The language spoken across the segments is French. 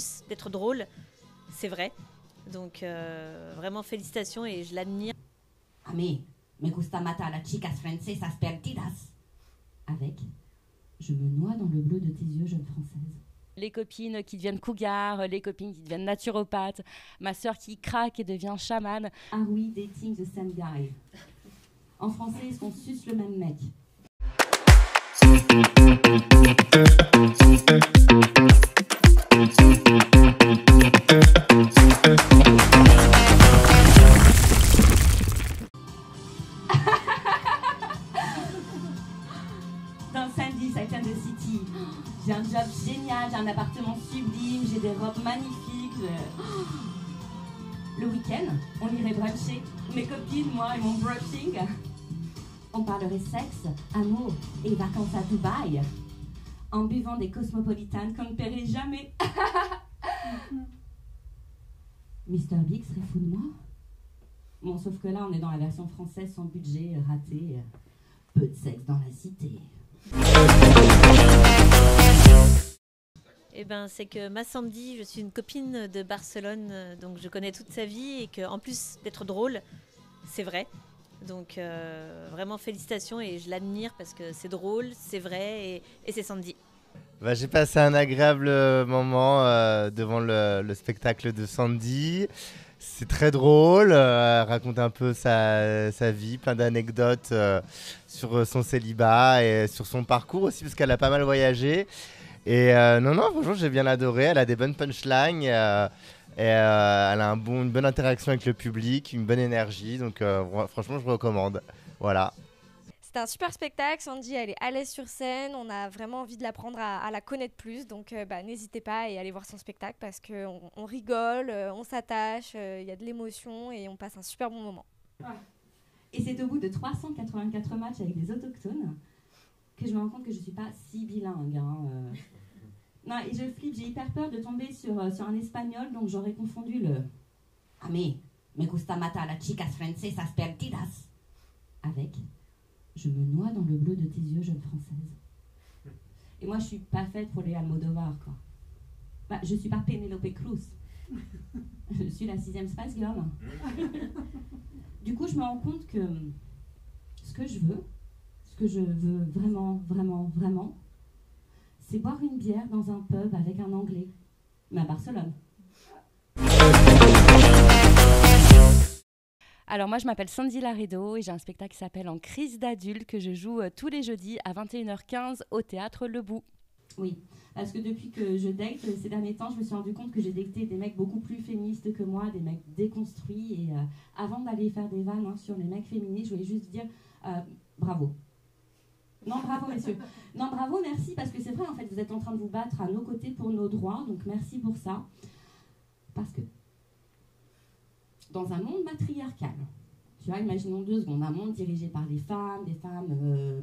plus d'être drôle, c'est vrai. Donc vraiment félicitations et je l'admire. A mí me gusta matar a las chicas francesas perdidas. Avec je me noie dans le bleu de tes yeux, jeune française. Les copines qui deviennent cougars, les copines qui deviennent naturopathes, ma sœur qui craque et devient chamane. Ah oui, dating the same guy. En français, est-ce qu'on suce le même mec? Dans Sandy, Sex and the City, j'ai un job génial, j'ai un appartement sublime, j'ai des robes magnifiques. Le week-end, on irait bruncher. Mes copines, moi et mon brushing. On parlerait sexe, amour et vacances à Dubaï. En buvant des cosmopolitanes qu'on ne paierait jamais. Mr. Big serait fou de moi? Bon, sauf que là, on est dans la version française sans budget, raté. Peu de sexe dans la cité. Eh ben, c'est que ma Sandy, je suis une copine de Barcelone, donc je connais toute sa vie et qu'en plus d'être drôle, c'est vrai. Donc vraiment félicitations et je l'admire parce que c'est drôle, c'est vrai et c'est Sandy. Bah, j'ai passé un agréable moment devant le spectacle de Sandy. C'est très drôle, elle raconte un peu sa vie, plein d'anecdotes sur son célibat et sur son parcours aussi parce qu'elle a pas mal voyagé. Et non, franchement, j'ai bien adoré, elle a des bonnes punchlines. Et elle a une bonne interaction avec le public, une bonne énergie, donc franchement je recommande. Voilà. C'était un super spectacle, Sandy elle est à l'aise sur scène, on a vraiment envie de l'apprendre à la connaître plus, donc n'hésitez pas et allez voir son spectacle parce qu'on rigole, on s'attache, il y a de l'émotion et on passe un super bon moment. Et c'est au bout de 384 matchs avec des autochtones que je me rends compte que je ne suis pas si bilingue. Non, et je flippe, j'ai hyper peur de tomber sur un espagnol, donc j'aurais confondu le « A mí me gusta matar a las chicas francesas perdidas » avec « Je me noie dans le bleu de tes yeux, jeune française ». Et moi, je suis pas faite pour les Almodovar, quoi. Bah, je suis pas Penélope Cruz. Je suis la 6e Spice Girl. Du coup, je me rends compte que ce que je veux vraiment, vraiment, vraiment, c'est boire une bière dans un pub avec un Anglais, mais à Barcelone. Alors moi je m'appelle Sandy Laredo et j'ai un spectacle qui s'appelle En crise d'adulte que je joue tous les jeudis à 21h15 au Théâtre Le Bout. Oui, parce que depuis que je date, ces derniers temps, je me suis rendu compte que j'ai daté des mecs beaucoup plus féministes que moi, des mecs déconstruits. Et avant d'aller faire des vannes sur les mecs féministes, je voulais juste dire bravo. Non, bravo, messieurs. Non, bravo, merci, parce que c'est vrai, en fait, vous êtes en train de vous battre à nos côtés pour nos droits, donc merci pour ça. Parce que, dans un monde matriarcal, tu vois, imaginons 2 secondes, un monde dirigé par des femmes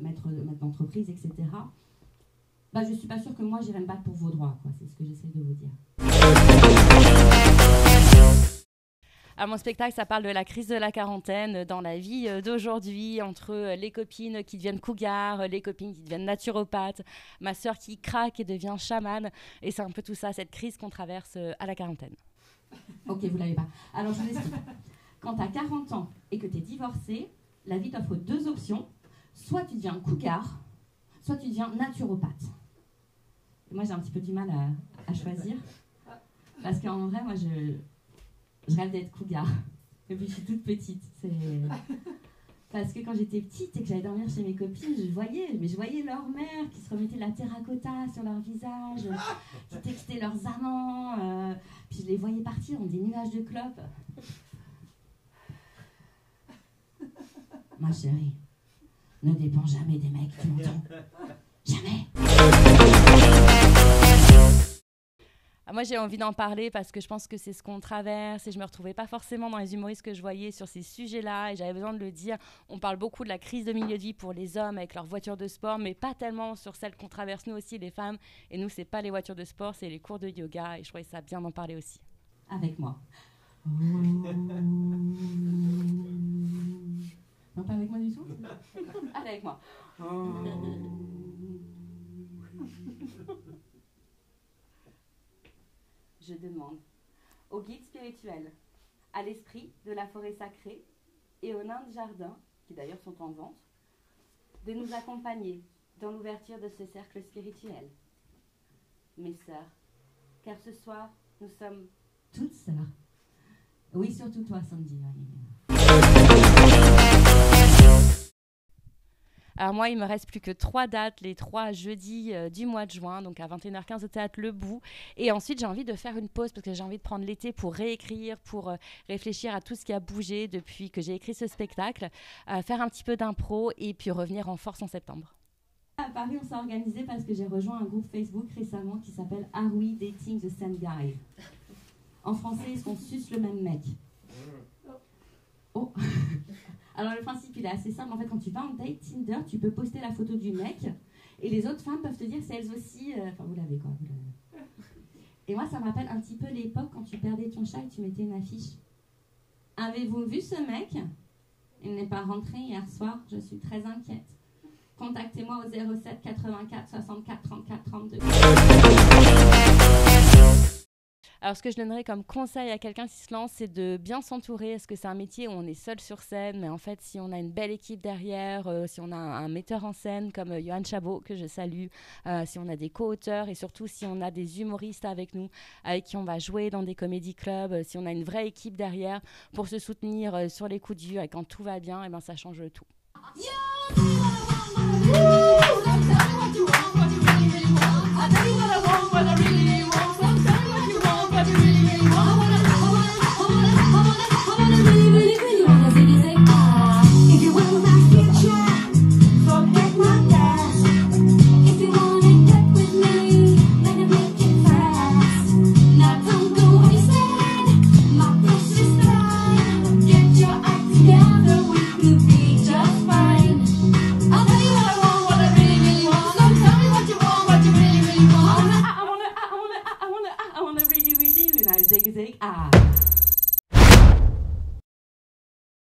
maîtres d'entreprise, etc. Bah, je suis pas sûre que moi, j'irai me battre pour vos droits, quoi. C'est ce que j'essaie de vous dire. À mon spectacle, ça parle de la crise de la quarantaine dans la vie d'aujourd'hui, entre les copines qui deviennent cougars, les copines qui deviennent naturopathes, ma sœur qui craque et devient chamane. Et c'est un peu tout ça, cette crise qu'on traverse à la quarantaine. Ok, vous l'avez pas. Alors, je vous explique. Quand tu as 40 ans et que tu es divorcé, la vie t'offre 2 options. Soit tu deviens cougar, soit tu deviens naturopathe. Et moi, j'ai un petit peu du mal à choisir. Parce qu'en vrai, moi, je rêve d'être cougar. Depuis que je suis toute petite. Parce que quand j'étais petite et que j'allais dormir chez mes copines, je voyais leur mère qui se remettait la terracotta sur leur visage, qui textaient leurs amants, puis je les voyais partir dans des nuages de clopes. Ma chérie, ne dépends jamais des mecs, tu m'entends? Jamais. Moi, j'ai envie d'en parler parce que je pense que c'est ce qu'on traverse et je ne me retrouvais pas forcément dans les humoristes que je voyais sur ces sujets-là et j'avais besoin de le dire. On parle beaucoup de la crise de milieu de vie pour les hommes avec leurs voitures de sport, mais pas tellement sur celle qu'on traverse nous aussi, les femmes. Et nous, ce n'est pas les voitures de sport, c'est les cours de yoga et je trouvais ça bien d'en parler aussi. Avec moi. Non, pas avec moi du tout. Avec moi. je demande au guide spirituel, à l'esprit de la forêt sacrée et aux nains de jardin, qui d'ailleurs sont en vente, de nous accompagner dans l'ouverture de ce cercle spirituel. Mes sœurs, car ce soir, nous sommes toutes sœurs. Oui, surtout toi, Sandy. Alors moi, il me reste plus que 3 dates, les 3 jeudis du mois de juin, donc à 21h15 au Théâtre Le Bout. Et ensuite, j'ai envie de faire une pause parce que j'ai envie de prendre l'été pour réécrire, pour réfléchir à tout ce qui a bougé depuis que j'ai écrit ce spectacle, faire un petit peu d'impro et puis revenir en force en septembre. À Paris, on s'est organisé parce que j'ai rejoint un groupe Facebook récemment qui s'appelle Are We Dating the Same Guy? En français, est-ce qu'on suce le même mec? Oh. Alors le principe il est assez simple, en fait quand tu vas en date Tinder, tu peux poster la photo du mec et les autres femmes peuvent te dire si elles aussi, enfin vous l'avez quoi, vous l'avez. Et moi ça me rappelle un petit peu l'époque quand tu perdais ton chat et tu mettais une affiche. Avez-vous vu ce mec? Il n'est pas rentré hier soir, je suis très inquiète. Contactez-moi au 07 84 64 34 32. Alors, ce que je donnerais comme conseil à quelqu'un qui se lance, c'est de bien s'entourer. Est-ce que c'est un métier où on est seul sur scène? Mais en fait, si on a une belle équipe derrière, si on a un metteur en scène comme Johan Chabot, que je salue, si on a des co-auteurs et surtout si on a des humoristes avec nous, avec qui on va jouer dans des comédie clubs, si on a une vraie équipe derrière pour se soutenir sur les coups durs et quand tout va bien, et ben, ça change tout. Zig, zig, ah.